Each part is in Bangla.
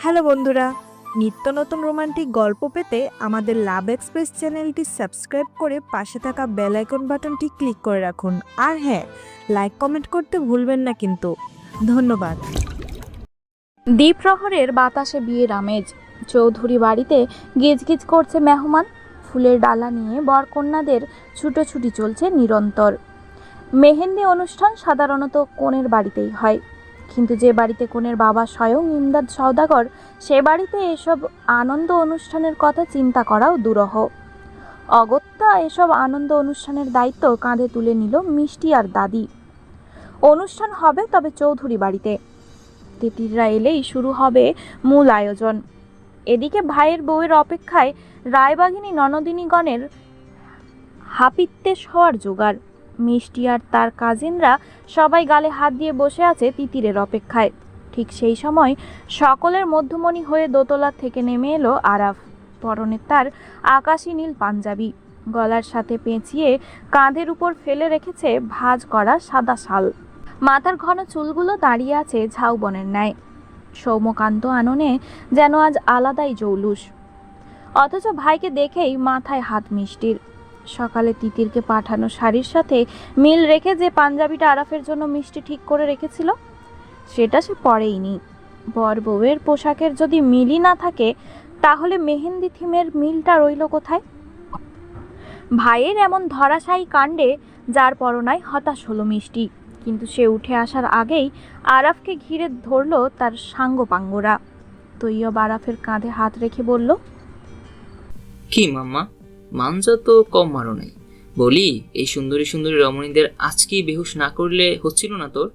হ্যালো বন্ধুরা, নিত্য নতুন রোমান্টিক গল্প পেতে আমাদের লাভ এক্সপ্রেস চ্যানেলটি সাবস্ক্রাইব করে পাশে থাকা বেল আইকন বাটনটি ক্লিক করে রাখুন। আর হ্যাঁ, লাইক কমেন্ট করতে ভুলবেন না কিন্তু। ধন্যবাদ। দ্বীপ্রহরের বাতাসে বিয়ের আমেজ। চৌধুরী বাড়িতে গিজগিজ করছে মেহমান। ফুলের ডালা নিয়ে বরকন্যাদের ছুটোছুটি চলছে নিরন্তর। মেহেন্দি অনুষ্ঠান সাধারণত কনের বাড়িতেই হয়, কিন্তু যে বাড়িতে কনের বাবা স্বয়ং ইমদাদ সওদাগর, সে বাড়িতে এসব আনন্দ অনুষ্ঠানের কথা চিন্তা করাও দুরূহ। অগত্যা এসব আনন্দ অনুষ্ঠানের দায়িত্ব কাঁধে তুলে নিল মিষ্টি আর দাদি। অনুষ্ঠান হবে তবে চৌধুরী বাড়িতে। তিতিররা এলেই শুরু হবে মূল আয়োজন। এদিকে ভাইয়ের বউয়ের অপেক্ষায় রায়বাঘিনী ননদিনীগণের হাপিত্যেশ হওয়ার জোগাড়। মিষ্টি আর তার কাজিনরা সবাই গালে হাত দিয়ে বসে আছে তিতিরের অপেক্ষায়। ঠিক সেই সময় সকলের মধ্যমণি হয়ে দোতলা থেকে নেমে এলো আরাফ। পরনে তার আকাশি নীল পাঞ্জাবি, গলার সাথে পেঁচিয়ে কাঁধের উপর ফেলে রেখেছে ভাঁজ করা সাদা শাল। মাথার ঘন চুলগুলো দাঁড়িয়ে আছে ঝাউবনের ন্যায়। সৌম্যকান্ত আননে যেন আজ আলাদাই জৌলুস। অথচ ভাইকে দেখেই মাথায় হাত মিষ্টির। সকালে তিতিরকে পাঠানো শাড়ির সাথে মিল রেখে যে পাঞ্জাবিটা আরাফের জন্য মিষ্টি ঠিক করে রেখেছিল, সেটা সে পরেইনি। বর বউয়ের পোশাকের যদি মিলই না থাকে, তাহলে মেহেন্দি থিমের মিলটা রইল কোথায়? ভাইয়ের এমন ধরাশায়ী কাণ্ডে যার পরনায় হতাশ হলো মিষ্টি, কিন্তু সে উঠে আসার আগেই আরাফকে ঘিরে ধরল তার সাঙ্গপাঙ্গরা। তৈয়ব আরাফের কাঁধে হাত রেখে বলল, কি মাম্মা, মানজা তো কম মারো নাই। বলি, এই সুন্দরী সুন্দরী রমণীদের আজকেই বেহুশ না করলে হচ্ছিল না তোর?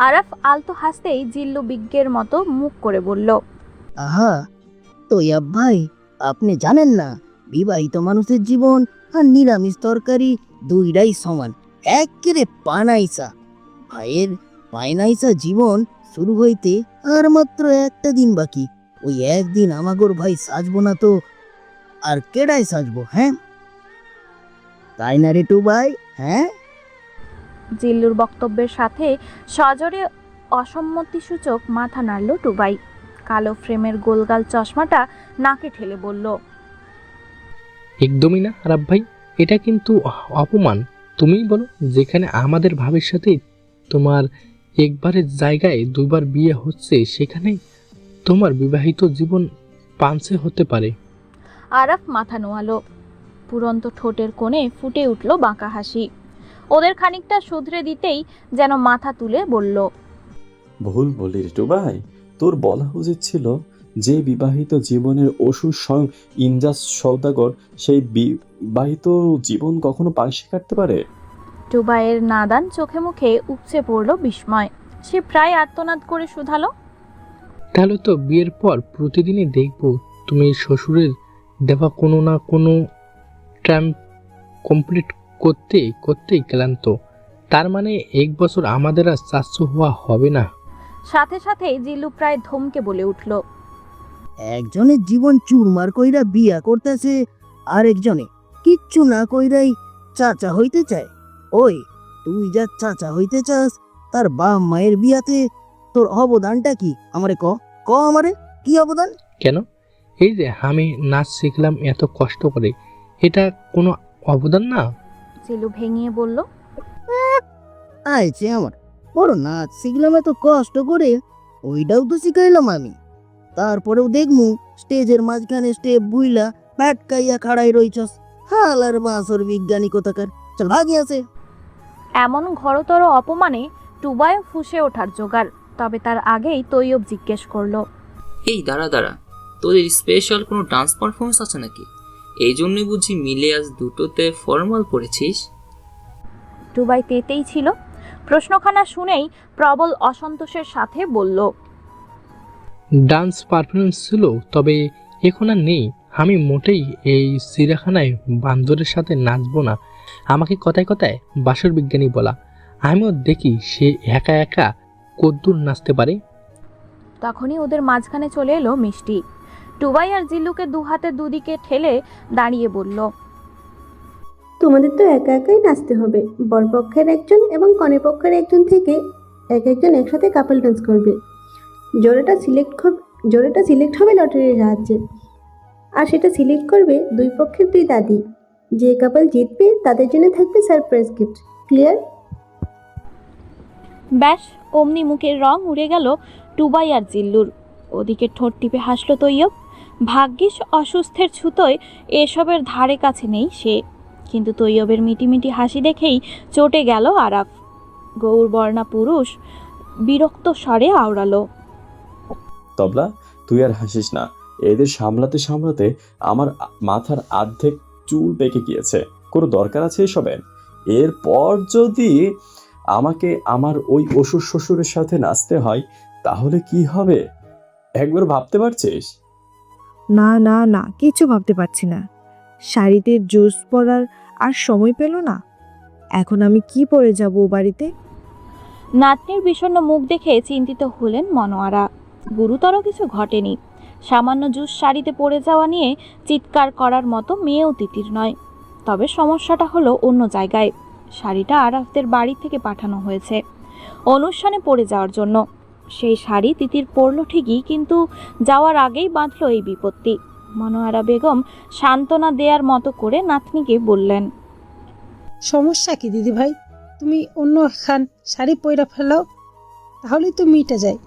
আরাফ আলতো হাসতেই জিল্লু বিজ্ঞের মতো মুখ করে বলল, আহা তৈয়াব ভাই, আপনি জানেন না, বিবাহিত মানুষের জীবন আর নিরামিষ তরকারি দুইটাই সমান, একেবারে পানাইসা। ভাইয়ের পায়নাইসা জীবন শুরু হইতে আর মাত্র একটা দিন বাকি। ওই একদিন আমাগোর ভাই সাজবো না তো আর কেডাই সাজবো? হ্যাঁ, তাই না রে টু ভাই? হ্যাঁ। জিল্লুর বক্তব্যের সাথে সজোরে অসম্মতিসূচক মাথা নাড়ল টুবাই। কালো ফ্রেমের গোলগাল চশমাটা নাকে ঠেলে বলল, একদমই না আরাব ভাই, এটা কিন্তু অপমান। তুমিই বলো, যেখানে আমাদের ভাবির সাথে তোমার একবারের জায়গায় দুবার বিয়ে হচ্ছে, সেখানে তোমার বিবাহিত জীবন পাঞ্চে হতে পারে। আরাফ মাথা নোয়ালো। পুরন্ত ঠোঁটের কোণে ফুটে উঠল বাঁকা হাসি। ওদের খানিকটা শুধরে দিতেই যেন মাথা তুলে বলল, ভুল বলি রে ভাই, তোর বলা উচিত ছিল যে বিবাহিত জীবনের অসুর স্বয়ং ইমদাদ সওদাগর, সেই বিবাহিত জীবন কখনো পাংশি কাটতে পারে? টুবাইয়ের নাদান চোখে মুখে উপচে পড়ল বিস্ময়। সে প্রায় আর্তনাদ করে শুধালো, তাহলে তো বিয়ের পর প্রতিদিনই দেখব তুমি শ্বশুরের দেওয়া কোনো না কোনো টার্ম কমপ্লিট করতেই ক্লান্ত। তার মানে 1 বছর আমাদের আর চাচ্ছু হওয়া হবে না। সাথে সাথেই জিল্লু প্রায় ধমকে বলে উঠল, একজনের জীবন চুরমার কইরা বিয়া করতেছে, আর একজনে কিচ্ছু না কইরাই চাচা হইতে চায়। ওই, তুই যা চাচা হইতে চাস, তার বাপ মায়ের বিয়াতে তোর অবদানটা কি? আমারে ক আমারে কি অবদান? কেন? এই যে আমি নাচ শিখলাম এত কষ্ট করে, এটা কোনো অবদান না? জিল্লু ভেঙিয়ে বলল, আইছে আমার বড় নাচ শিখলাম এত কষ্ট করে, ওইটাও তো শিখাইলাম আমি। তারপরেও দেখমু স্টেজের মাঝখানে স্টেপ বুইলা প্যাটকাইয়া খাড়াই রইছস। হালার বাসর বিজ্ঞানী কোথাকার, চল ভাগি আছে। এমন ঘরতর অপমানে টুবাই ফুঁসে ওঠার জোগাড়। তবে তার আগেই তৈয়ব জিজ্ঞেস করলো, এই দাঁড়া দাঁড়া, তোদের স্পেশাল কোনো ডান্স পারফরমেন্স আছে নাকি? এই জন্যই বুঝি মিলে আজ দুটোতে ফর্মাল পড়েছিস? টুবাই তেতেই ছিল। প্রশ্নখানা শুনেই প্রবল অসন্তোষের সাথে বলল, ডান্স পারফরমেন্স ছিল, তবে এখন আর নেই। আমি মোটেই এই চিড়িয়াখানায় বান্দরের সাথে নাচবো না। আমাকে কথায় কথায় বাসর বিজ্ঞানী বলা। আমিও দেখি সে একা একা কদ্দুর নাচতে পারে। তখনই ওদের মাঝখানে চলে এলো মিষ্টি। টুবাই আর জিল্লুকে দু হাতে দুদিকে ঠেলে দাঁড়িয়ে বলল, তোমাদের তো একা একাই নাচতে হবে। বরপক্ষের একজন এবং কনেপক্ষের একজন থেকে একজন একসাথে কাপল ডান্স করবে। জোড়াটা সিলেক্ট হবে লটারির সাহায্যে, আর সেটা সিলেক্ট করবে দুই পক্ষের দুই দাদি। যে কাপল জিতবে তাদের জন্য থাকবে সারপ্রাইজ গিফট। ক্লিয়ার? ব্যাস অমনি মুখের রং উড়ে গেল টুবাই আর জিল্লুর। ওদিকে ঠোঁট টিপে হাসল তৈয়ব। ভাগ্যিস অসুস্থের ছুতোয় এসবের ধারে কাছে নেই সে। কিন্তু তৈয়বের মিটিমিটি হাসি দেখেই চটে গেল আরাফ। গৌরবর্ণা পুরুষ বিরক্ত স্বরে আওড়ালো, তবলা, তুই আর হাসিস না। এদের সামলাতে সামলাতে আমার মাথার অর্ধেক চুল পেকে গিয়েছে। কোনো দরকার আছে এসবের? এরপর যদি আমাকে আমার ওই অসুর শ্বশুরের সাথে নাচতে হয় তাহলে কি হবে একবার ভাবতে পারছিস? না না না, কিছু ভাবতে পারছি না। শাড়িতে জুস পরার আর সময় পেল না। এখন আমি কি পরে যাব ও বাড়িতে? নাতনির বিষণ্ণ মুখ দেখে চিন্তিত হলেন মনোয়ারা। গুরুতর কিছু ঘটেনি। সামান্য জুস শাড়িতে পড়ে যাওয়া নিয়ে চিৎকার করার মতো মেয়েও তিতির নয়। তবে সমস্যাটা হলো অন্য জায়গায়। শাড়িটা আরাফদের বাড়ি থেকে পাঠানো হয়েছে অনুষ্ঠানে পরে যাওয়ার জন্য। সেই শাড়ি তিতির পরল ঠিকই, কিন্তু যাওয়ার আগেই বাঁধল এই বিপত্তি। মনোয়ারা বেগম সান্ত্বনা দেওয়ার মতো করে নাতনিকে বললেন, সমস্যা কি দিদি ভাই? তুমি অন্য একখান শাড়ি পইরা ফেলাও, তাহলেই তো মিটে যায়।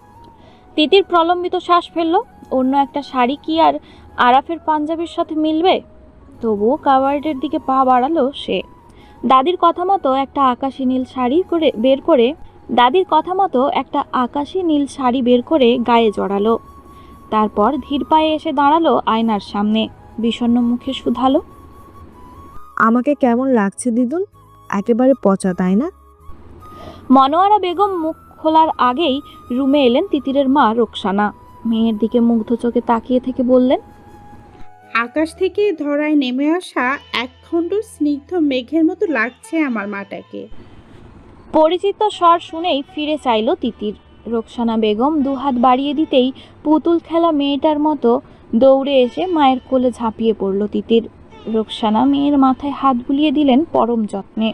তিতির প্রলম্বিত শ্বাস ফেলল। অন্য একটা শাড়ি কি আর আরাফের পাঞ্জাবির সাথে মিলবে? তবুও কাবার্ডের দিকে পা বাড়ালো সে। দাদির কথা মতো একটা আকাশি নীল শাড়ি বের করে গায়ে জড়ালো। তারপর ধীর পায়ে এসে দাঁড়ালো আয়নার সামনে। বিষণ্ণ মুখে শুধালো, আমাকে কেমন লাগছে দিদুন? একেবারে পচা, তাই না? মনোয়ারা বেগম মুখ খোলার আগেই রুমে এলেন তিতিরের মা রোকসানা। মেয়ের দিকে মুগ্ধ চোখে তাকিয়ে থেকে বললেন, আকাশ থেকে ধরায় নেমে আসা একখণ্ড স্নিগ্ধ মেঘের মতো লাগছে আমার মাটাকে। পরিচিত স্বর শুনেই ফিরে চাইল তিতির। রোকসানা বেগম দুহাত বাড়িয়ে দিতেই পুতুল খেলা মেয়েটার মতো দৌড়ে এসে মায়ের কোলে ঝাঁপিয়ে পড়ল তিতির। রোকসানা মেয়ের মাথায় হাত বুলিয়ে দিলেন পরম যত্নে।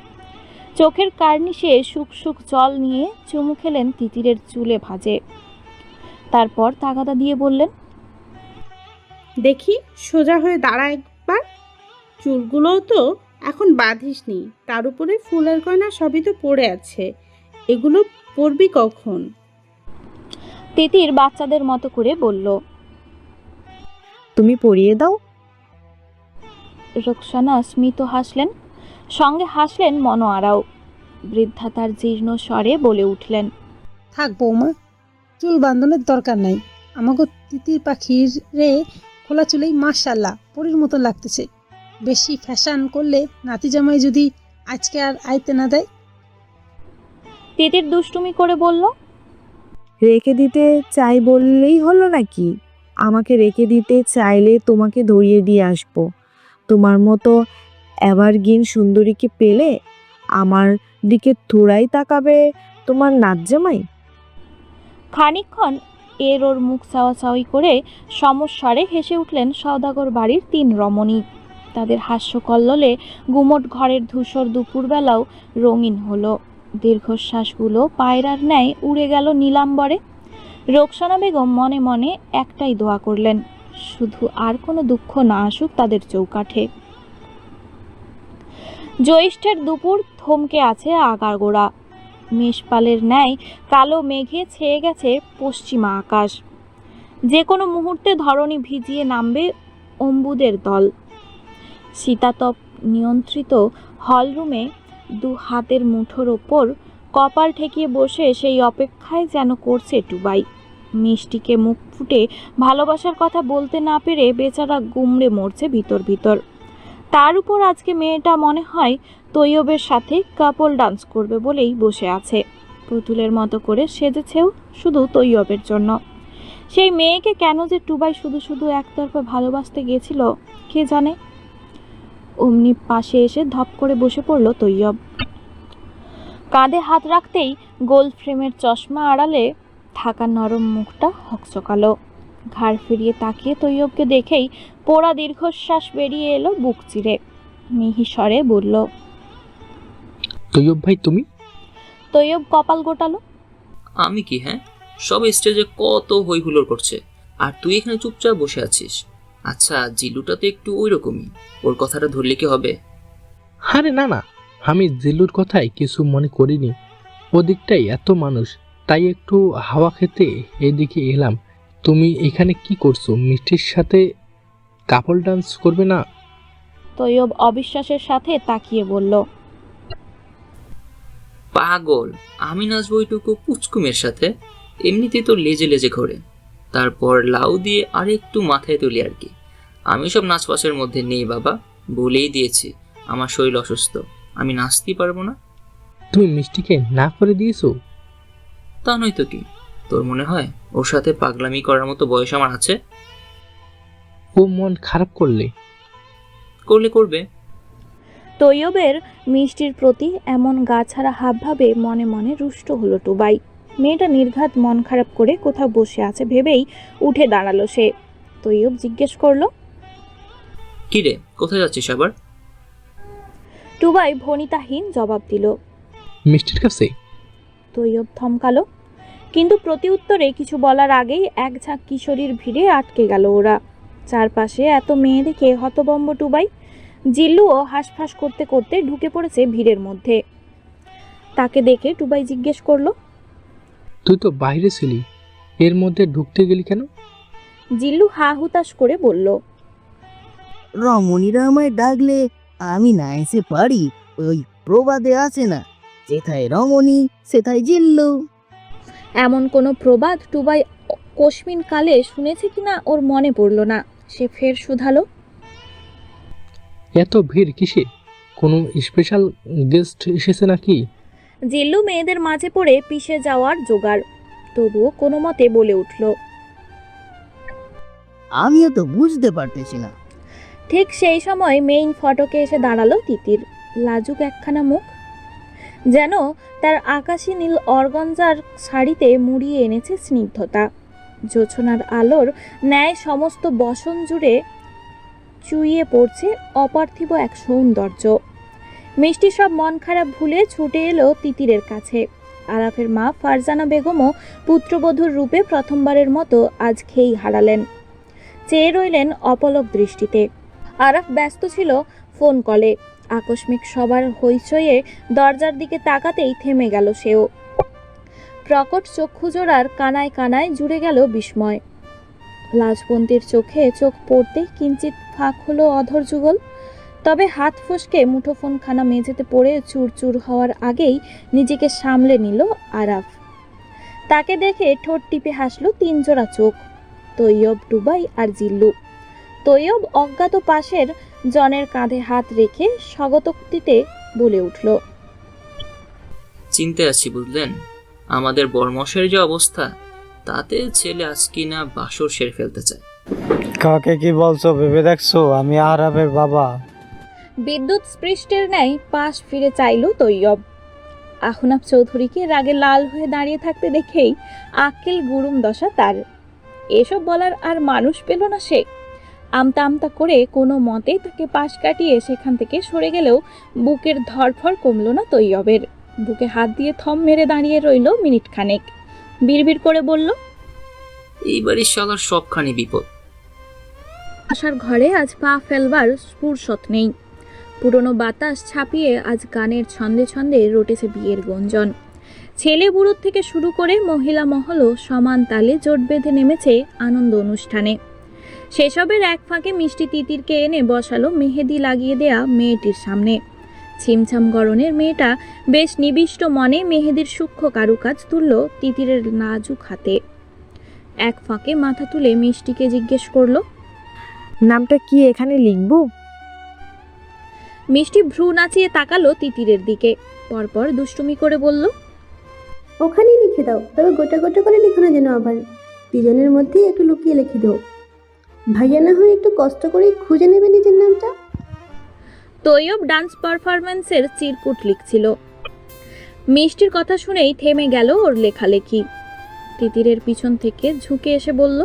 চোখের কার্নিশে শুক শুক জল নিয়ে চুমু খেলেন তিতিরের চুলে ভাঁজে। তারপর তাগাদা দিয়ে বললেন, দেখি সোজা হয়ে দাঁড়া একবার। চুলগুলোও তো এখন বাঁধিসনি, তার উপরে ফুলের গয়না সবই তো পড়ে আছে। এগুলো পরবি কখন? তিতির বাচ্চাদের মতো করে বলল, তুমি পরিয়ে দাও। রোকসানা স্মিত হাসলেন, সঙ্গে হাসলেন মনোয়ারাও। বৃদ্ধা তার জীর্ণ স্বরে বলে উঠলেন, থাক বৌমা, চুল বাঁধনের দরকার নাই। আমাকে তিতির পাখির রে খোলা চুলেই মাশাল্লাহ পরীর মতো লাগতেছে। বেশি ফ্যাশন করলে নাতি জামাই যদি আজকে আর আইতে না দেয়। তিতির দুষ্টুমি করে বলল, রেখে দিতে চাই বললেই হলো নাকি? আমাকে রেখে দিতে চাইলে তোমাকে ধরিয়ে দিয়ে আসবো। তোমার মতো এভারগ্রিন সুন্দরীকে পেলে আমার দিকে থোড়াই তাকাবে তোমার নাচ জামাই? খানিকক্ষণ এর ওর মুখ চাওয়াচাওয়ি করে সমস্বরে হেসে উঠলেন সওদাগর বাড়ির 3 রমণী। তাদের হাস্যকল্লোলে গুমট ঘরের ধূসর দুপুরবেলাও রঙিন হলো। দীর্ঘশ্বাসগুলো পায়রার ন্যায় উড়ে গেল নীলাম্বরে। রোকসানা বেগম মনে মনে একটাই দোয়া করলেন, শুধু আর কোনো দুঃখ না আসুক তাদের চৌকাঠে। জ্যৈষ্ঠের দুপুর থমকে আছে আগাগোড়া। মেষপালের ন্যায় কালো মেঘে ছেয়ে গেছে পশ্চিমা আকাশ। যে কোনো মুহূর্তে ধরণী ভিজিয়ে নামবে অম্বুদের দল। শীতাতপ নিয়ন্ত্রিত হলরুমে 2 হাতের মুঠোর ওপর কপাল ঠেকিয়ে বসে সেই অপেক্ষায় যেন করছে টুবাই। মিষ্টিকে মুখ ফুটে ভালোবাসার কথা বলতে না পেরে বেচারা গুমড়ে মরছে ভিতর ভিতর। তার উপর আজকে মেয়েটা মনে হয় তৈয়বের সাথে কাপল ডান্স করবে বলেই বসে আছে। পুতুলের মতো করে সেজেছেও শুধু তৈয়বের জন্য। সেই মেয়েকে কেন যে টুবাই শুধু শুধু একতরফা ভালোবাসতে গেছিল কে জানে। অমনি পাশে এসে ধপ করে বসে পড়ল তৈয়ব। কাঁধে হাত রাখতেই গোল ফ্রেমের চশমা আড়ালে থাকা নরম মুখটা হকচকালো। ঘাড় ফিরিয়ে তাকিয়ে তৈয়বকে দেখেই পোড়া দীর্ঘশ্বাস বেরিয়ে এলো বুক চিরে। মিহি স্বরে বলল। তৈয়ব ভাই তুমি? তৈয়ব কপাল গোটালো। আমি কি? হ্যাঁ, সব স্টেজে কত হই হুল্লোড় করছে, আর তুই এখানে চুপচাপ বসে আছিস। আচ্ছা, জিলুটা তো একটু ওই রকমই, ওর কথাটা ধরলে কি হবে? আরে না না, আমি জিল্লুর কথাই কিছু মনে করিনি। ওদিকটাই এত মানুষ, তাই একটু হাওয়া খেতে এদিকে এলাম। তুমি এখানে কি করছো? মিষ্টির সাথে কাপল ডান্স করবে না? তৈয়ব অবিশ্বাসের সাথে তাকিয়ে বলল। পাগল, আমি নাচবো ওইটুকু পুচকুমের সাথে? এমনিতেই তো লেজে লেজে ঘোরে, তারপর লাউ দিয়ে আর একটু মাথায় তুলি আর কি। আমি সব নাচপাসের মধ্যে নেই বাবা, বলেই দিয়েছি আমার শরীর অসুস্থ, আমি নাচতেই পারবো না। তুমি মিষ্টিকে না করে দিয়েছো? তা নয়তো কি, তোর মনে হয় ওর সাথে পাগলামি করার মতো বয়স আমার আছে? ও মন খারাপ করলে? করলে করবে। তৈয়বের মিষ্টির প্রতি এমন গাছাড়া হাবভাবে মনে মনে রুষ্ট হলো টুবাই। মেয়েটা নির্ঘাত মন খারাপ করে কোথাও বসে আছে ভেবেই উঠে দাঁড়ালো সে। তৈয়ব জিজ্ঞেস করলো, কি রে, কোথায় যাচ্ছিস আবার? টুবাই ভনিতাহীন জবাব দিল। মিষ্টির কাছে। তৈয়ব থমকালো, কিন্তু প্রতি উত্তরে কিছু বলার আগেই এক ঝাঁক কিশোরীর ভিড়ে আটকে গেল ওরা। চারপাশে এত মেয়ে দেখে হতবম্ব টুবাই। জিল্লুও হাঁসফাঁস করতে করতে ঢুকে পড়েছে ভিড়ের মধ্যে। তাকে দেখে টুবাই জিজ্ঞেস করলো, তুই তো বাইরে ছিলি, এর মধ্যে ঢুকতে গেলি কেন? জিল্লু হা হুতাশ করে বলল, রমণীরা আমায় ডাকলে আমি না এসে পারি। ওই প্রবাদে আছে না, যেথায় রমণী সেথায় জিল্লু। এমন কোনো প্রবাদ টুবাই কস্মিন কালে শুনেছে কিনা ওর মনে পড়ল না। সে ফের শুধালো, এত ভিড় কিসে? কোনো স্পেশাল গেস্ট এসেছে নাকি? জিল্লু মেয়েদের মাঝে পড়ে পিষে যাওয়ার জোগাড়, তবুও কোনো মতে বলে উঠল, আমিও তো বুঝতে পারতেছি না। ঠিক সেই সময় মেইন ফটকে এসে দাঁড়ালো তিতির। লাজুক একখানা মুখ, যেন তার আকাশি নীল অর্গঞ্জার শাড়িতে মুড়িয়ে এনেছে স্নিগ্ধতা। জোছনার আলোর ন্যায় সমস্ত বসন জুড়ে চুইয়ে পড়ছে অপার্থিব এক সৌন্দর্য। মিষ্টি সব মন খারাপ ভুলে ছুটে এলো তিতিরের কাছে। আরাফের মা ফারজানা বেগমও পুত্রবধূর রূপে প্রথমবারের মতো আজ খেই হারালেন। চেয়ে রইলেন অপলক দৃষ্টিতে। আরাফ ব্যস্ত ছিল ফোন কলে। আকস্মিক সবার হইচয়ে দরজার দিকে তাকাতেই থেমে গেল সেও। প্রকট চক্ষুজোড়ার কানায় কানায় জুড়ে গেল বিস্ময়। লাজবন্তীর চোখে চোখ পড়তেই কিঞ্চিত ফাঁক হলো অধর যুগল। তবে হাত ফসকে মুঠোফোনখানা মেঝেতে পড়ে চুরচুর হওয়ার আগেই নিজেকে সামলে নিল আরাফ। তাকে দেখে ঠোঁট টিপে হাসলো তিন জোড়া চোখ, তৈয়ব, টুবাই আর জিল্লু। তৈয়ব অজ্ঞাত পাশের জনের কাঁধে হাত রেখে স্বাগতোক্তিতে বলে উঠল, চিনতে আছি বুঝলেন, আমাদের বরমশের যে অবস্থা, তাতে ছেলে আজ কিনা বাসর সেরে ফেলতে চায়। কাকে কি বলছো ভেবে দেখছো? আমি আরাফের বাবা। বিদ্যুৎ স্পৃষ্টের ন্যায় পাশ ফিরে চাইল তৈয়ব। আহনাফ চৌধুরীকে রাগে লাল হয়ে দাঁড়িয়ে থাকতে দেখেই আক্কেল গুরুম দশা তার। এসব বলার আর মানুষ পেল না সে। আমতা আমতা করে কোনো মতে তাকে পাশ কাটিয়ে সেখান থেকে সরে গেলেও বুকের ধরফর কমল না তৈয়বের। বুকে হাত দিয়ে থম মেরে দাঁড়িয়ে রইল মিনিট খানেক। বিড়বিড় করে বলল, এইবারই শালার সবখানি বিপদ। আশার ঘরে আজ পা ফেলবার ফুরসত নেই। পুরনো বাতাস ছাপিয়ে আজ গানের ছন্দে ছন্দে রটেছে বিয়ের গুঞ্জন। ছেলে বুড়োর থেকে শুরু করে মহিলা মহলও সমান তালে জোট বেঁধে নেমেছে আনন্দ অনুষ্ঠানে। সেসবের এক ফাঁকে মিষ্টি তিতিরকে এনে বসালো মেহেদি লাগিয়ে দেয়া মেয়েটির সামনে। ছিমছাম গরনের মেয়েটা বেশ নিবিষ্ট মনে মেহেদির সূক্ষ্ম কারুকাজ তুলল তিতিরের নাজুক হাতে। এক ফাঁকে মাথা তুলে মিষ্টিকে জিজ্ঞেস করলো, নামটা কি এখানে লিখবো? মিষ্টি ভ্রু নাচিয়ে তাকালো তিতিরের দিকে, পরপর দুষ্টুমি করে বলল, ওখানেই লিখে দাও, তবে গোটা গোটা করে লিখো না যেন আবার। দুজনের মধ্যেই একটু লুকিয়ে লিখে দাও। ভাইয়া না হয় একটু কষ্ট করে খুঁজে নেবে নিজের নামটা। তৈয়ব ডান্স পারফরম্যান্সের চিরকুট লিখছিল। মিষ্টির কথা শুনেই থেমে গেল ওর লেখালেখি। তিতিরের পিছন থেকে ঝুঁকে এসে বলল,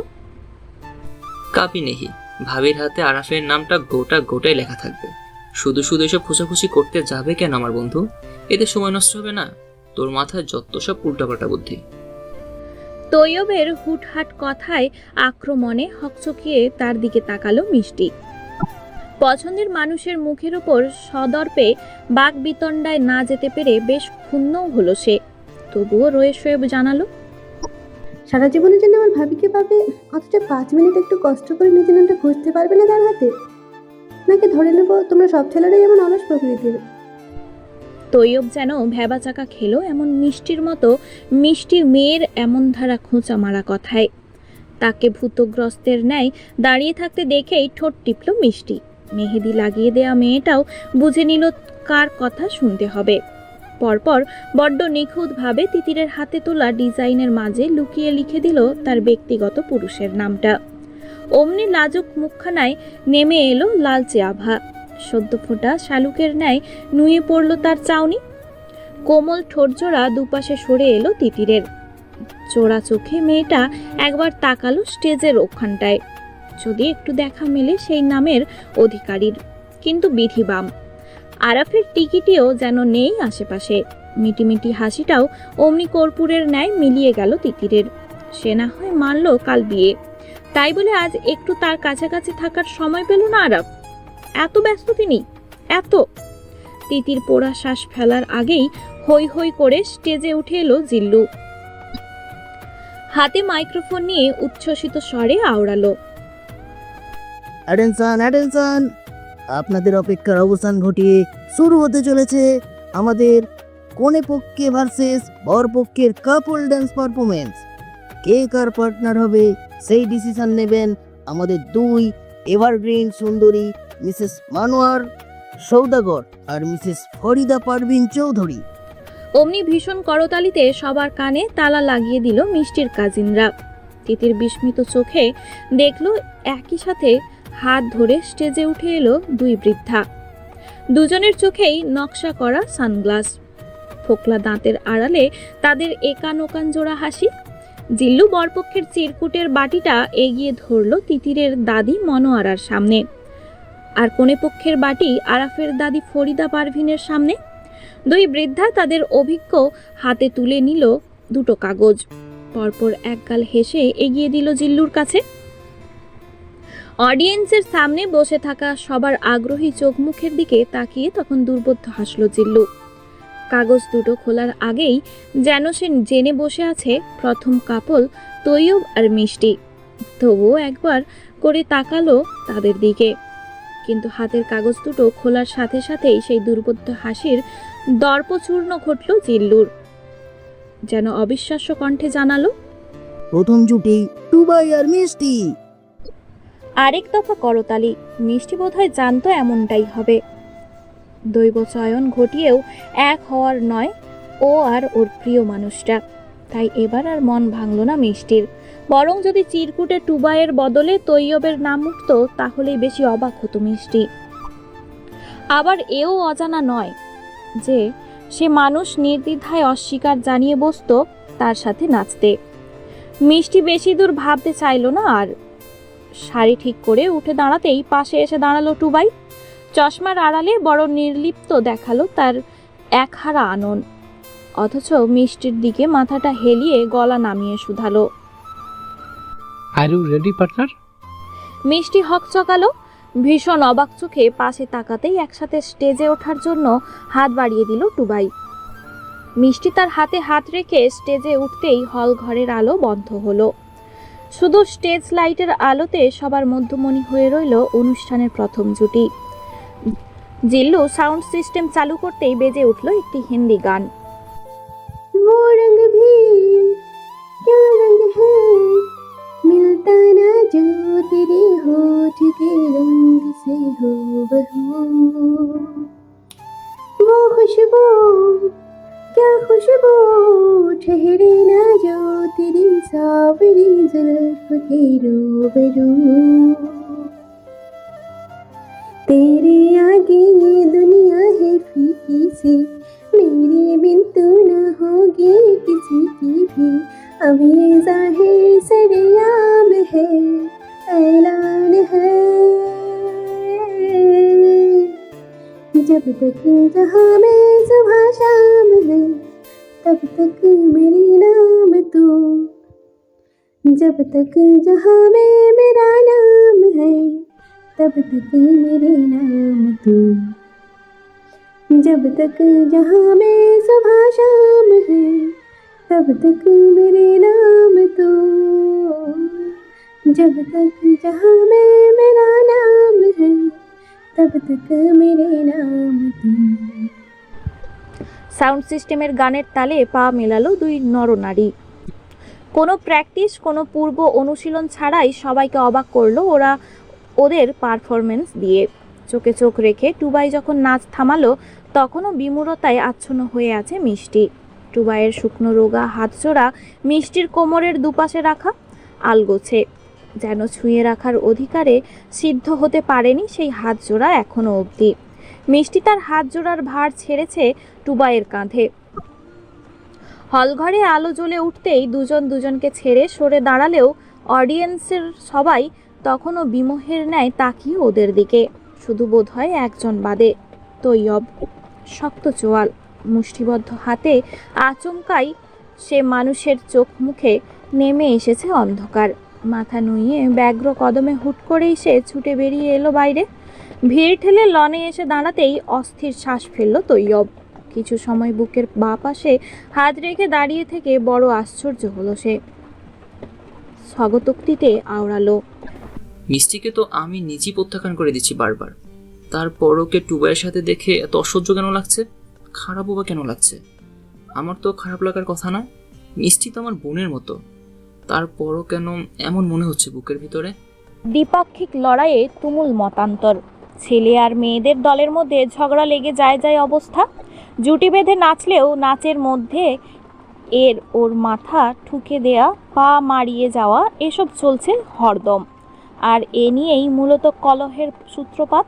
কাপি নেহি, ভাবির হাতে আরাফের নামটা গোটা গোটাই লেখা থাকবে। শুধু শুধু এসব খোঁচাখুচি করতে যাবে কেন আমার বন্ধু? এতে সময় নষ্ট হবে না? তোর মাথায় যত সব উল্টাপাল্টা বুদ্ধি। তৈয়বের হুটহাট কথায় আক্রমণে হকচকিয়ে তার দিকে তাকালো মিষ্টি। পছন্দের মানুষের মুখের উপর সদর্পে বাক বিতণ্ডায় না যেতে পেরে বেশ ক্ষুণ্ণও হলো সে। তবুও রয়ে শোয়ে জানালো, সারা জীবনের জন্য আমার ভাবিকে পাবে, অথচ 5 মিনিট একটু কষ্ট করে নিজের নামটা খুঁজতে পারবে না তার হাতে? নাকি ধরে নেব তোমরা সব ছেলেরাই এমন অলস প্রকৃতির? তৈয়ব যেন ভ্যাবাচাকা খেলো এমন মিষ্টির মতো মিষ্টি মেয়ের এমন ধারা খোঁচা মারা কথায়। তাকে ভূতগ্রস্তের ন্যায় দাঁড়িয়ে থাকতে দেখেই ঠোঁট টিপল মিষ্টি। মেহেদি লাগিয়ে দেয়া মেয়েটাও বুঝে নিল কার কথা শুনতে হবে। পরপর বড্ড নিখুঁতভাবে তিতিরের হাতে তোলা ডিজাইনের মাঝে লুকিয়ে লিখে দিল তার ব্যক্তিগত পুরুষের নামটা। অমনি লাজুক মুখখানায় নেমে এলো লালচে আভা। সদ্য ফোটা শালুকের ন্যায় নুয়ে পড়ল তার চাউনি। কোমল ঠোঁটজোড়া দুপাশে সরে এলো তিতিরের। চোরা চোখে মেয়েটা একবার তাকালো স্টেজের ওখানটায়, যদি একটু দেখা মেলে সেই নামের অধিকারীর। কিন্তু বিধিবাম, আরাফের টিকিটিও যেন নেই আশেপাশে। মিটিমিটি হাসিটাও অমনি কর্পূরের ন্যায় মিলিয়ে গেল তিতিরের। সে না হয় মানল কাল বিয়ে, তাই বলে আজ একটু তার কাছাকাছি থাকার সময় পেল না আরাফ? এত ব্যস্ত তিনি, এত? তিতির পোড়া শ্বাস ফেলার আগেই হৈ হৈ করে স্টেজে উঠে এলো জিল্লু। হাতে মাইক্রোফোন নিয়ে উচ্ছ্বসিত স্বরে আওড়ালো, অ্যাটেনশন অ্যাটেনশন, আপনাদের অপেক্ষার অবসান ঘটিয়ে শুরু হতে চলেছে আমাদের কনে পক্ষে ভার্সেস বর পক্ষের কাপল ড্যান্স পারফরমেন্স। কে কার পার্টনার হবে সেই ডিসিশন নেবেন আমাদের দুই এভারগ্রিন সুন্দরী মিসেস মানোয়ার সৌদাগর আর মিসেস ফরিদা পারভিন চৌধুরী। অমনি ভীষণ করতালিতে সবার কানে তালা লাগিয়ে দিল মিষ্টির কাজিনরা। তিতির বিস্মিত চোখে দেখল একই সাথে হাত ধরে স্টেজে উঠে এলো দুই বৃদ্ধা। দুজনের চোখেই নকশা করা সানগ্লাস, ফোকলা দাঁতের আড়ালে তাদের একান ওকান জোড়া হাসি। জিল্লু বরপক্ষের চিরকুটের বাটিটা এগিয়ে ধরল তিতিরের দাদি মনোয়ারার সামনে, আর কনে পক্ষের বাটি আরাফের দাদি ফরিদা পারভিনের সামনে। দুই বৃদ্ধা তাদের অভিজ্ঞ হাতে তুলে নিল দুটো কাগজ। পরপর একগাল হেসে এগিয়ে দিল জিল্লুর কাছে। অডিয়েন্সের সামনে বসে থাকা সবার আগ্রহী চোখ মুখের দিকে তাকিয়ে তখন দুর্বোধ্য হাসল জিল্লু। কাগজ দুটো খোলার আগেই যেন সে জেনে বসে আছে প্রথম কাপল তৈয়ব আর মিষ্টি। তবুও একবার করে তাকালো তাদের দিকে, কিন্তু হাতের কাগজ দুটো খোলার সাথে সাথেই সেই দুর্বোধ্য হাসির দর্পচূর্ণ ঘটল জিল্লুর। যেন অবিশ্বাস্য কণ্ঠে জানালো, প্রথম জুটি টুবাই আর মিষ্টি। আরেক দফা করতালি। মিষ্টি বোধহয় জানতো এমনটাই হবে। দৈব চয়ন ঘটিয়েও এক হওয়ার নয় ও আর ওর প্রিয় মানুষটা। তাই এবার আর মন ভাঙল না মিষ্টির, বরং যদি চিরকুটে টুবাইয়ের বদলে তৈয়বের নাম উঠত তাহলেই বেশি অবাক হতো মিষ্টি। আবার এও অজানা নয় যে সে মানুষ নির্দ্বিধায় অস্বীকার জানিয়ে বসত তার সাথে নাচতে। মিষ্টি বেশি দূর ভাবতে চাইল না আর। শাড়ি ঠিক করে উঠে দাঁড়াতেই পাশে এসে দাঁড়ালো টুবাই। চশমার আড়ালে বড় নির্লিপ্ত দেখালো তার একহারা আনন, অথচ মিষ্টির দিকে মাথাটা হেলিয়ে গলা নামিয়ে শুধালো, আর ইউ রেডি পার্টনার? মিষ্টি হকচকালো। ভীষণ অবাক চোখে পাশে তাকাতেই একসাথে স্টেজে ওঠার জন্য হাত বাড়িয়ে দিল টুবাই। মিষ্টি তার হাতে হাত রেখে স্টেজে উঠতেই হল ঘরের আলো বন্ধ হলো। শুধু স্টেজ লাইটের আলোতে সবার মধ্যমণি হয়ে রইল অনুষ্ঠানের প্রথম জুটি। জিল্লু সাউন্ড সিস্টেম চালু করতেই বেজে উঠল একটি হিন্দি গান। वो रंग भी क्या रंग है, मिलता ना जो तेरे होठ के रंग से हो बहू। वो खुशबू क्या खुशबू, ठहरे ना जो तेरी सावरी जुल्फ के रूबरू। तेरे आगे ये दुनिया है फीकी सी, मेरे बिन तू न होगी किसी की भी। अब ये ज़ाहिर सरेआम है, ऐलान है जब तक जहाँ में सुबह शाम है तब तक मेरे नाम तू, जब तक जहाँ में मेरा नाम है तब तक मेरे नाम तू, जब तक जहाँ में सुबह शाम है तब तक मेरे नाम तू, जब तक जहाँ में मेरा नाम है तब तक मेरे नाम तू। সাউন্ড সিস্টেমের গানের তালে পা মেলালো দুই নরনারী। কোনো প্র্যাকটিস, কোনো পূর্ব অনুশীলন ছাড়াই সবাইকে অবাক করলো ওদের পারফরমেন্স দিয়ে। চোখে চোখ রেখে টুবাই যখন নাচ থামালো তখনও বিমূঢ়তায় আচ্ছন্ন হয়ে আছে মিষ্টি। টুবাইয়ের শুকনো রোগা হাতজোড়া মিষ্টির কোমরের দুপাশে রাখা, আলগোছে, যেন ছুঁয়ে রাখার অধিকারে সিদ্ধ হতে পারেনি সেই হাতজোড়া এখনো অবধি। মিষ্টি তার হাতজোড়ার ভার ছেড়েছে টুবাইয়ের কাঁধে। হলঘরে আলো জ্বলে উঠতেই দুজন দুজনকে ছেড়ে সরে দাঁড়ালেও অডিয়েন্সের সবাই তখনও বিমোহের ন্যায় তাকিয়ে ওদের দিকে, শুধু বোধহয় একজন বাদে, তৈয়ব। শক্ত চোয়াল, মুষ্টিবদ্ধ হাতে আচমকাই সে মানুষের চোখ মুখে নেমে এসেছে অন্ধকার। মাথা নুইয়ে ব্যগ্র কদমে হুট করেই সে ছুটে বেরিয়ে এলো বাইরে। ভিড় ঠেলে লনে এসে দাঁড়াতেই অস্থির শ্বাস ফেলল তৈয়ব। কিছু সময় বুকের বাঁ পাশে হাত রেখে দাঁড়িয়ে থেকে বড় আশ্চর্য হলো সে। স্বগতোক্তিতে আওড়ালো, মিষ্টিকে তো আমি নিজেই প্রত্যাখ্যান করে দিচ্ছি বারবার, তারপর ওকে টুবাইয়ের সাথে দেখে এত অসহ্য কেন লাগছে? খারাপও বা কেন লাগছে? আমার তো খারাপ লাগার কথা না, মিষ্টি তো আমার বোনের মতো, তারপরও কেন এমন মনে হচ্ছে বুকের ভিতরে? দ্বিপাক্ষিক লড়াইয়ে তুমুল মতান্তর। ছেলে আর মেয়েদের দলের মধ্যে ঝগড়া লেগে যায় অবস্থা। জুটি বেঁধে নাচলেও নাচের মধ্যে ওর মাথা ঠুকে দেয়া, পা মারিয়ে যাওয়া, এসব চলছে হরদম। আর এ নিয়েই মূলত কলহের সূত্রপাত।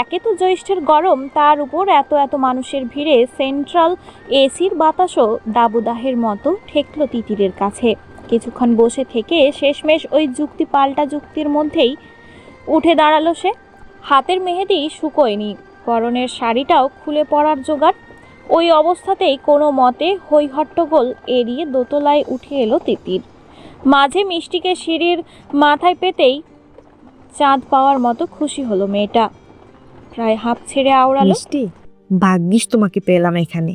একে তো জ্যৈষ্ঠের গরম, তার উপর এত মানুষের ভিড়ে সেন্ট্রাল এসির বাতাসও দাবদাহের মতো ঠেকল তিতিরের কাছে। কিছুক্ষণ বসে থেকে শেষমেশ ওই যুক্তি পাল্টা যুক্তির মধ্যেই উঠে দাঁড়ালো সে। হাতের মেহেদি শুকোয়নি, পরনের শাড়িটাও খুলে পড়ার জোগাড়। ওই অবস্থাতেই কোনো মতে হইহট্টগোল এড়িয়ে দোতলায় উঠে এলো তিতির। মাঝে মিষ্টিকে সিঁড়ির মাথায় পেতেই চাঁদ পাওয়ার মতো খুশি হলো মেয়েটা। প্রায় হাঁপ ছেড়ে আওড়ালো, মিষ্টি, ভাগ্যিস তোমাকে পেলাম এখানে।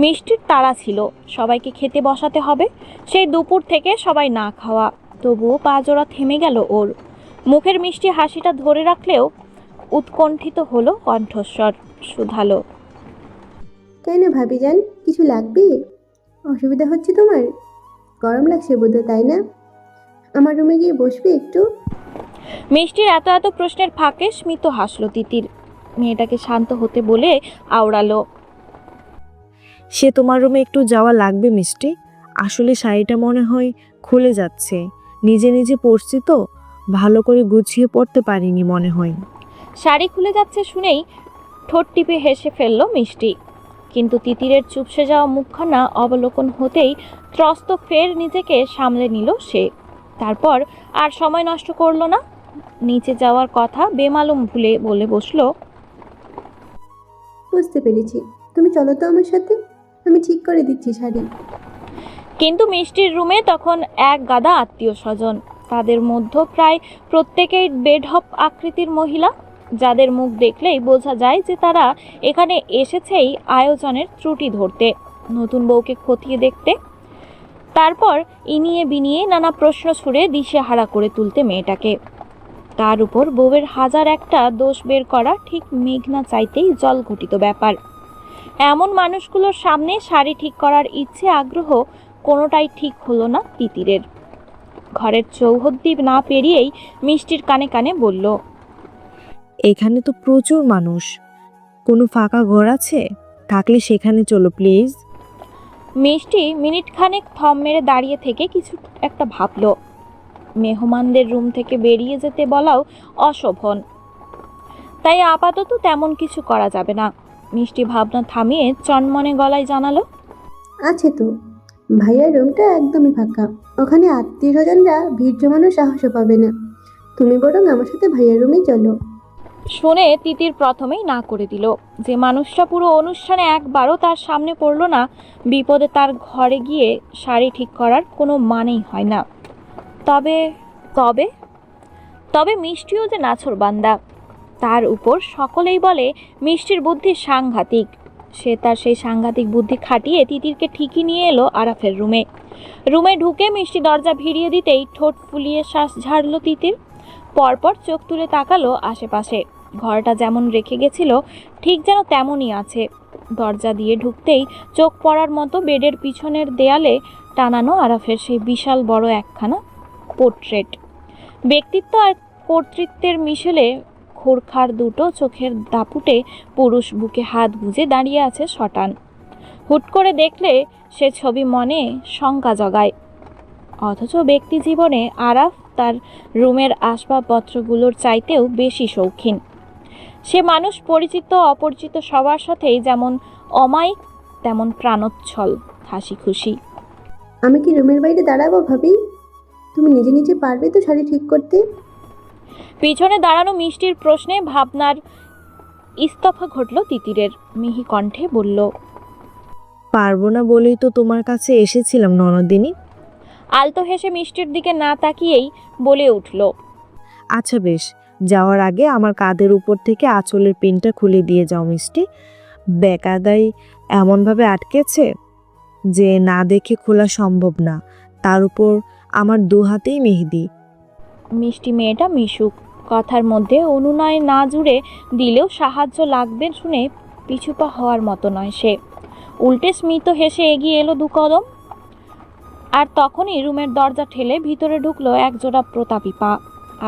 মিষ্টির তাড়া ছিল, সবাইকে খেতে বসাতে হবে। সেই দুপুর থেকে সবাই না খাওয়া, তবুও পা জোড়া থেমে গেল ওর। মুখের মিষ্টি হাসিটা ধরে রাখলেও উৎকণ্ঠিত হলো কণ্ঠস্বর, শুধালো, কেন ভাবিজান, কিছু লাগবে? অসুবিধা হচ্ছে তোমার? গরম লাগছে বোধহয়, তাই না? আমার রুমে গিয়ে বসবে একটু? মিষ্টির এত প্রশ্নের ফাঁকে স্মিত হাসলো তিতির। মেয়েটাকে শান্ত হতে বলে আওড়ালো, সে তোমার রুমে একটু যাওয়া লাগবে মিষ্টি। আসলে শাড়িটা মনে হয় খুলে যাচ্ছে, নিজে নিজে পরছি তো, ভালো করে গুছিয়ে পড়তে পারিনি মনে হয়। শাড়ি খুলে যাচ্ছে শুনেই ঠোঁট টিপে হেসে ফেলল মিষ্টি। কিন্তু তিতিরের চুপসে যাওয়া মুখখানা অবলোকন হতেই ত্রস্ত ফের নিজেকে সামলে নিল সে। তারপর আর সময় নষ্ট করলো না, নিচে যাওয়ার কথা বেমালুম ভুলে বলে বসলো, বুঝতে পেরেছি, তুমি চলো তো আমার সাথে, আমি ঠিক করে দিচ্ছি শাড়ি। কিন্তু মিষ্টির রুমে তখন এক গাদা আত্মীয় স্বজন। তাদের মধ্যে প্রায় প্রত্যেকেই বেঢপ আকৃতির মহিলা, যাদের মুখ দেখলেই বোঝা যায় যে তারা এখানে এসেছেই আয়োজনের ত্রুটি ধরতে, নতুন বউকে খতিয়ে দেখতে, তারপর ইনিয়ে বিনিয়ে নানা প্রশ্ন ছুড়ে দিশেহারা করে তুলতে মেয়েটাকে। তার উপর বউয়ের হাজার একটা দোষ বের করা ঠিক মেঘনা চাইতেই জল ঘটিত ব্যাপার। এমন মানুষগুলোর সামনে শাড়ি ঠিক করার ইচ্ছে আগ্রহ কোনোটাই ঠিক হলো না তিতিরের। ঘরের চৌহদ্দি না পেরিয়েই মিষ্টির কানে কানে বলল, এখানে তো প্রচুর মানুষ, কোনো ফাঁকা ঘর আছে? থাকলে সেখানে চলো প্লিজ। মিষ্টি মিনিট খানেক থম মেরে দাঁড়িয়ে থেকে কিছু একটা ভাবল। মেহমানদের রুম থেকে বেরিয়ে যেতে বলাও অশোভন, তাই আপাতত তেমন কিছু করা যাবে না। মিষ্টি ভাবনা থামিয়ে চনমনে গলায় জানালো, আছে তো, ভাইয়ার রুমটা একদমই ফাঁকা, ওখানে আত্মীয় স্বজনরা ভিড় জমানোর সাহসও পাবে না। তুমি বরং আমার সাথে ভাইয়ার রুমে চলো। শুনে তিতির প্রথমেই না করে দিল। যে মানুষটা পুরো অনুষ্ঠানে একবারও তার সামনে পড়লো না, বিপদে তার ঘরে গিয়ে শাড়ি ঠিক করার কোনো মানেই হয় না। তবে তবে তবে মিষ্টিও যে নাছোড়বান্দা। তার উপর সকলেই বলে মিষ্টির বুদ্ধি সাংঘাতিক। সে তার সেই সাংঘাতিক বুদ্ধি খাটিয়ে তিতিরকে ঠিকই নিয়ে এলো আরাফের রুমে ঢুকে মিষ্টি দরজা ভিড়িয়ে দিতেই ঠোঁট ফুলিয়ে শ্বাস ঝাড়ল তিতির। পরপর চোখ তুলে তাকালো আশেপাশে। ঘরটা যেমন রেখে গেছিল ঠিক যেন তেমনই আছে। দরজা দিয়ে ঢুকতেই চোখ পড়ার মতো বেডের পিছনের দেয়ালে টানানো আরাফের সেই বিশাল বড় একখানা পোর্ট্রেট। ব্যক্তিত্ব আর কর্তৃত্বের মিশেলে খোরখার দুটো চোখের দাপুটে পুরুষ বুকে হাত গুজে দাঁড়িয়ে আছে শটান। হুট করে দেখলে সে ছবি মনে শঙ্কা জগায়। অথচ ব্যক্তি জীবনে আরাফ তার রুমের আসবাবপত্রগুলোর চাইতেও বেশি শৌখিন। সে মানুষ পরিচিত অপরিচিত সবার সাথেই যেমন অমায়িক তেমন প্রাণোচ্ছল, হাসি খুশি। আমি কি রুমের বাইরে দাঁড়াবো ভাবি? তুমি নিজে নিজে পারবে তো শাড়ি ঠিক করতে? পিছনে দাঁড়ানো মিষ্টির প্রশ্নে ভাবনার ইস্তফা ঘটল তিতিরের। মিহি কণ্ঠে বলল, পারবো না বলেই তো তোমার কাছে এসেছিলাম ননদিনী। আলতো হেসে মিষ্টির দিকে না তাকিয়েই বলে উঠল, আচ্ছা বেশ, যাওয়ার আগে আমার কাঁধের উপর থেকে আঁচলের পিনটা খুলে দিয়ে যাও মিষ্টি। বেকায়দায় এমনভাবে আটকেছে যে না দেখে খোলা সম্ভব না, তার উপর আমার দু হাতেই মেহেদি। মিষ্টি মেয়েটা মিশুক, কথার মধ্যে অনুনয় না জুড়ে দিলেও সাহায্য লাগবে শুনে পিছুপা হওয়ার মতো নয় সে। উল্টে স্মিত হেসে এগিয়ে এলো 2 কদম। আর তখনই রুমের দরজা ঠেলে ভিতরে ঢুকলো একজোড়া প্রতাপী পা।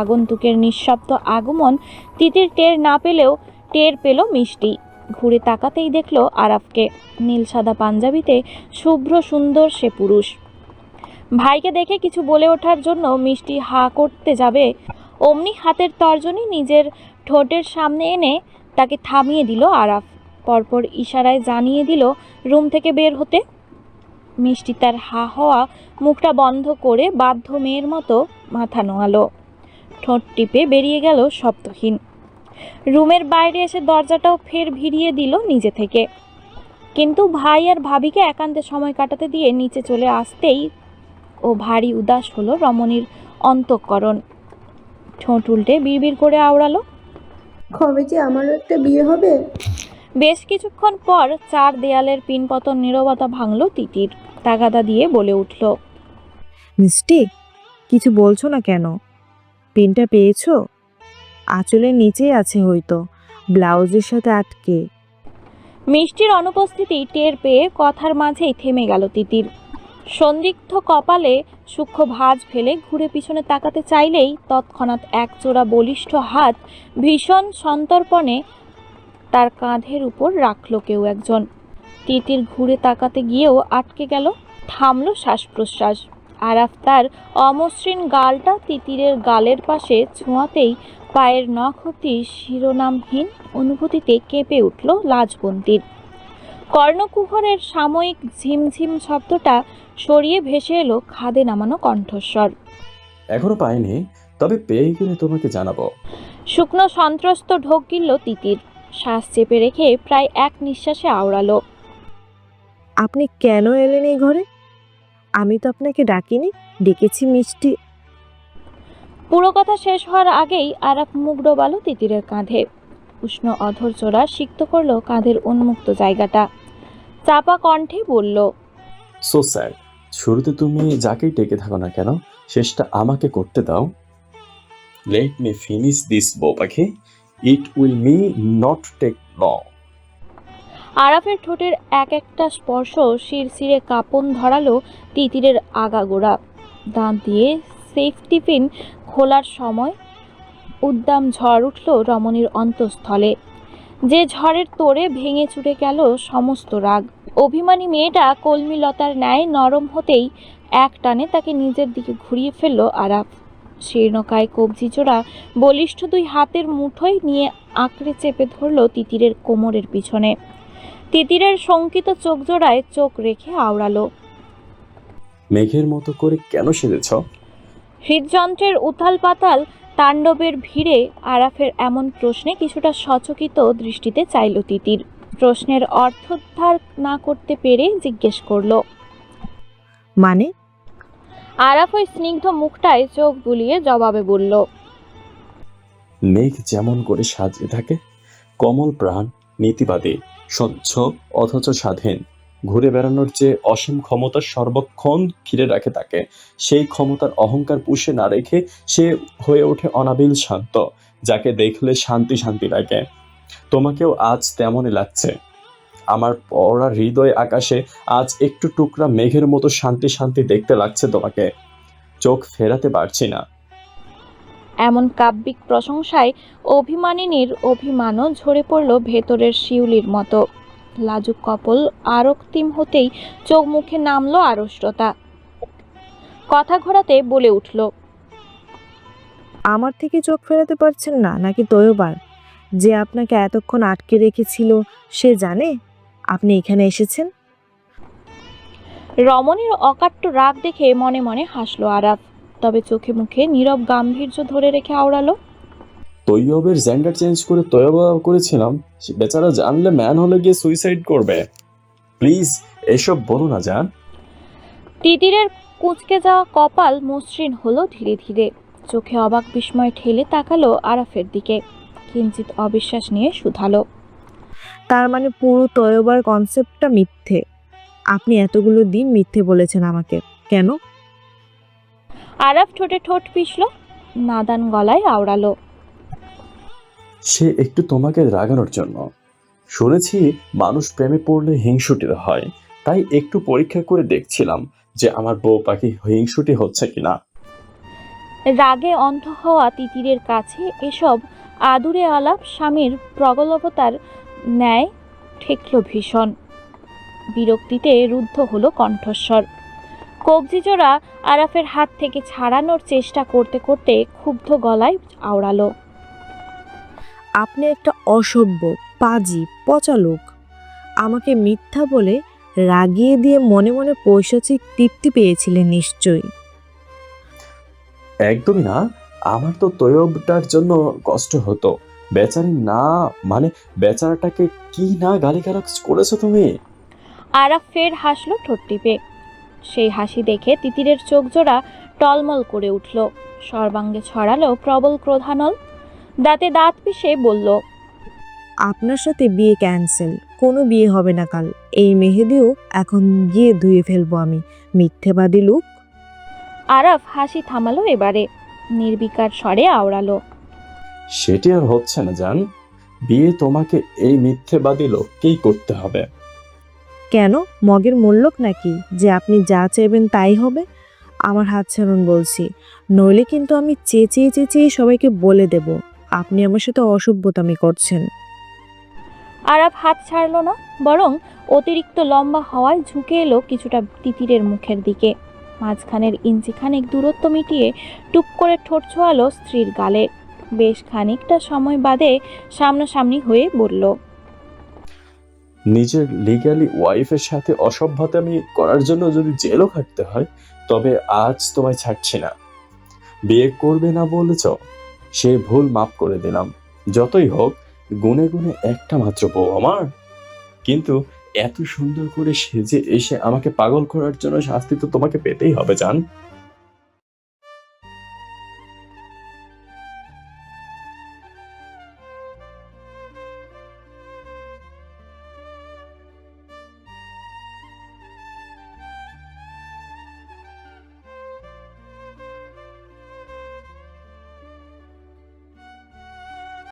আগন্তুকের নিঃশব্দ আগমন তিতির টের না পেলেও টের পেল মিষ্টি। ঘুরে তাকাতেই দেখলো আরাফকে, নীল সাদা পাঞ্জাবিতে শুভ্র সুন্দর সে পুরুষ। ভাইকে দেখে কিছু বলে ওঠার জন্য মিষ্টি হা করতে যাবে, অমনি হাতের তর্জনী নিজের ঠোঁটের সামনে এনে তাকে থামিয়ে দিল আরাফ। পরপর ইশারায় জানিয়ে দিল রুম থেকে বের হতে। মিষ্টি তার হা হওয়া মুখটা বন্ধ করে বাধ্য মেয়ের মতো মাথা নোয়ালো। ঠোঁট টিপে বেরিয়ে গেল শব্দহীন। রুমের বাইরে এসে দরজাটাও ফের ভিড়িয়ে দিল নিজে থেকে। কিন্তু ভাই আর ভাবিকে একান্তে সময় কাটাতে দিয়ে নিচে চলে আসতেই ও ভারী উদাস হলো রমণীর অন্তঃকরণ। ঠোঁট উল্টে বিড়বিড় করে আওড়ালো, কবে যে আমারও একটা বিয়ে হবে? বেশ কিছুক্ষণ পর 4 দেয়ালের পিনপতন নীরবতা ভাঙল তিতির। তাগাদা দিয়ে বলে উঠল, মিষ্টি, কিছু বলছো না কেন? পিনটা পেয়েছো? আঁচলের নিচেই আছে হয়তো, ব্লাউজের সাথে আটকে। মিষ্টির অনুপস্থিতি টের পেয়ে কথার মাঝেই থেমে গেল তিতির। সন্দিগ্ধ কপালে সূক্ষ্ম ভাঁজ ফেলে ঘুরে পিছনে তাকাতে চাইলেই তৎক্ষণাৎ একজোড়া বলিষ্ঠ হাত ভীষণ সন্তর্পণে তার কাঁধের উপর রাখলো কেউ একজন। তিতির ঘুরে তাকাতে গিয়েও আটকে গেল, থামলো শ্বাস প্রশ্বাস। আরাফ তার অমসৃণ গালটা তিতিরের গালের পাশে ছোঁয়াতেই পায়ের নখ অতি শিরোনামহীন অনুভূতিতে কেঁপে উঠল লাজবন্তীর। কর্ণকুহরের সাময়িক ঝিমঝিম শব্দটা সরিয়ে ভেসে এলো খাদে নামানো কণ্ঠস্বর, এখনো পাইনি, তবে পেয়ে গেলে তোমাকে জানাবো। শুকনো সন্ত্রস্ত ঢোক গিলল তিতির। শ্বাস চেপে রেখে প্রায় এক নিঃশ্বাসে আওড়ালো, আপনি কেন এলেন এই ঘরে? আমি তো আপনাকে ডাকিনি, ডেকেছি মিষ্টি। পুরো কথা শেষ হওয়ার আগেই আরাফ মুখ ডোবালো তিতিরের কাঁধে। উষ্ণ অধর চোরা সিক্ত করলো কাঁধের উন্মুক্ত জায়গাটা। চাপা কণ্ঠে বলল, সো স্যাড। শুরুতে তুমি যাকেই ডেকে থাকো না কেন, শেষটা আমাকে করতে দাও। লেট মি ফিনিশ দিস বউ পাখি, it will me not take long. আরাফের ঠোঁটের এক একটা স্পর্শ শিরশিরে কাঁপন ধরালো তিতিরের আগাগোড়া। দাঁত দিয়ে সেফটি পিন খোলার সময় উদ্দাম ঝড় উঠল রমণীর অন্তঃস্থলে। যে ঝড়ের তোড়ে ভেঙে চুরে গেল সমস্ত রাগ। অভিমানী মেয়েটা কলমিলতার ন্যায় নরম হতেই এক টানে তাকে নিজের দিকে ঘুরিয়ে ফেলল আরাফ। শীর্ণকায় কবজি জোড়া বলিষ্ঠ 2 হাতের মুঠোয় নিয়ে আঁকড়ে চেপে ধরল তিতিরের কোমরের পিছনে। তিতিরের শঙ্কিত চোখ জোড়ায় চোখ রেখে আওড়ালো, মেঘের মতো করে কেন সেজেছ? হৃদযন্ত্রের উথাল পাতাল তাণ্ডবের ভিড়ে আরাফের এমন প্রশ্নে কিছুটা সচকিত দৃষ্টিতে চাইল তিতির। প্রশ্নের অর্থোদ্ধার না করতে পেরে জিজ্ঞেস করলো। মানে? আরাফ ওই স্নিগ্ধ মুখটায় চোখ বুলিয়ে জবাবে বলল, মেঘ যেমন করে সাজিয়ে থাকে, কমল প্রাণ, নীতিবাদী, স্বচ্ছ অথচ স্বাধীন, ঘুরে বেড়ানোর যে অসীম ক্ষমতা সর্বক্ষণ ঘিরে রাখে তাকে, সেই ক্ষমতার অহংকার পুষে না রেখে সে হয়ে ওঠে অনাবিল শান্ত, যাকে দেখলে শান্তি শান্তি লাগে। তোমাকেও আজ তেমনই লাগছে। আমার পড়া হৃদয় আকাশে আজ একটু টুকরা মেঘের মতো শান্তি শান্তি দেখতে লাগছে তোমাকে, চোখ ফেরাতে পারছি না। এমন কাব্যিক প্রশংসায় অভিমানিনীর অভিমানও ঝরে পড়ল ভেতরের শিউলির মতো। লাজুক কপল আরক্তিম হতেই চোখ মুখে নামলো আড়ষ্টতা। কথা ঘোরাতে বলে উঠল, আমার থেকে চোখ ফেরাতে পারছেন না নাকি তৈয়বার? যে আপনাকে এতক্ষণ আটকে রেখেছিল সে জানে আপনি এখানে এসেছেন? রমণীর অকাট্য রাগ দেখে মনে মনে হাসলো আরাফ, তবে চোখে মুখে নীরব গাম্ভীর্য ধরে রেখে আওড়ালো, তৈয়বের জেন্ডার চেঞ্জ করে তৈয়বা করেছিলাম। সে বেচারা জানলে ম্যান হলে গিয়ে সুইসাইড করবে। প্লিজ এসব বলো না জান। তিতিরের কুঁচকে যাওয়া কপাল মসৃণ হলো ধীরে ধীরে। চোখে অবাক বিস্ময় ঠেলে তাকালো আরাফের দিকে, কিঞ্চিত অবিশ্বাস নিয়ে শুধালো, তার মানে পুরো তৈয়বার কনসেপ্টটা মিথ্যে? আপনি এতগুলো দিন মিথ্যে বলেছেন আমাকে কেন? আরাফ ঠোঁটে ঠোঁট পিষল, নাদান গলায় আওড়ালো, সে একটু তোমাকে রাগানোর জন্য। শুনেছি মানুষ প্রেমে পড়লে হিংসুটে হয়, তাই একটু পরীক্ষা করে দেখছিলাম যে আমার বউ পাখি হিংসুটে হচ্ছে কিনা। রাগে অন্ধ হওয়া তিতিরের কাছে এসব আদুরে আলাপ স্বামীর প্রগল্ভতার ন্যায় ঠেকল ভীষণ। বিরক্তিতে রুদ্ধ হলো কণ্ঠস্বর। কবজিজোড়া আরাফের হাত থেকে ছাড়ানোর চেষ্টা করতে করতে ক্ষুব্ধ গলায় আওড়ালো, আপনি একটা অসভ্য, পাজি, পচা লোক। আমাকে মিথ্যা বলে রাগিয়ে দিয়ে মনে মনে পৈশাচিক তৃপ্তি পেয়েছিলেন নিশ্চয়ই। একদমই না, আমার তো তৈয়বটার জন্য কষ্ট হতো। বেচারি না, মানে বেচারাটাকে কি না গালিগালাজ করেছো তুমি। আরাফ ফের হাসলো ঠোঁট টিপে। সেই হাসি দেখে তিতিরের চোখ জোড়া টলমল করে উঠল, সর্বাঙ্গে ছড়ালো প্রবল ক্রোধানল। দাঁতে দাঁত পিষে বলল, আপনার সাথে বিয়ে ক্যান্সেল, কোনো বিয়ে হবে না কাল। এই মেহেদিও এখন গিয়ে ধুয়ে ফেলবো আমি, মিথ্যেবাদী লোক। আরাফ হাসি থামালো এবারে, নির্বিকার স্বরে আওড়ালো, সেটি আর হচ্ছে না জান, বিয়ে তোমাকে এই মিথ্যেবাদী লোককেই করতে হবে। কেন, মগের মূল্যক নাকি যে আপনি যা চাইবেন তাই হবে? আমার হাত ছাড়ুন বলছি, নইলে কিন্তু আমি চেঁচিয়ে চেঁচিয়ে সবাইকে বলে দেব আপনি আমার সাথে অসভ্যতামি করছেন। আরাফ হাত ছাড়ল না, বরং অতিরিক্ত লম্বা হওয়ায় ঝুঁকে এলো কিছুটা তিতিরের মুখের দিকে। মাঝখানের ইঞ্চিখানেক দূরত্ব মিটিয়ে টুপ করে ঠোঁট ছোঁয়ালো স্ত্রীর গালে। বেশ খানিকটা সময় বাদে সামনাসামনি হয়ে বলল, নিজের লিগ্যালি ওয়াইফের সাথে অসভ্যতামি করার জন্য যদি জেলও খাটতে হয়, তবে আজ তোমায় ছাড়ছি না। বিয়ে করবে না বলেছ, সে ভুল মাফ করে দিলাম। যতই হোক গুনে গুনে একটা মাত্র বউ আমার, কিন্তু এত সুন্দর করে সেজে এসে আমাকে পাগল করার জন্য শাস্তি তো তোমাকে পেতেই হবে জান।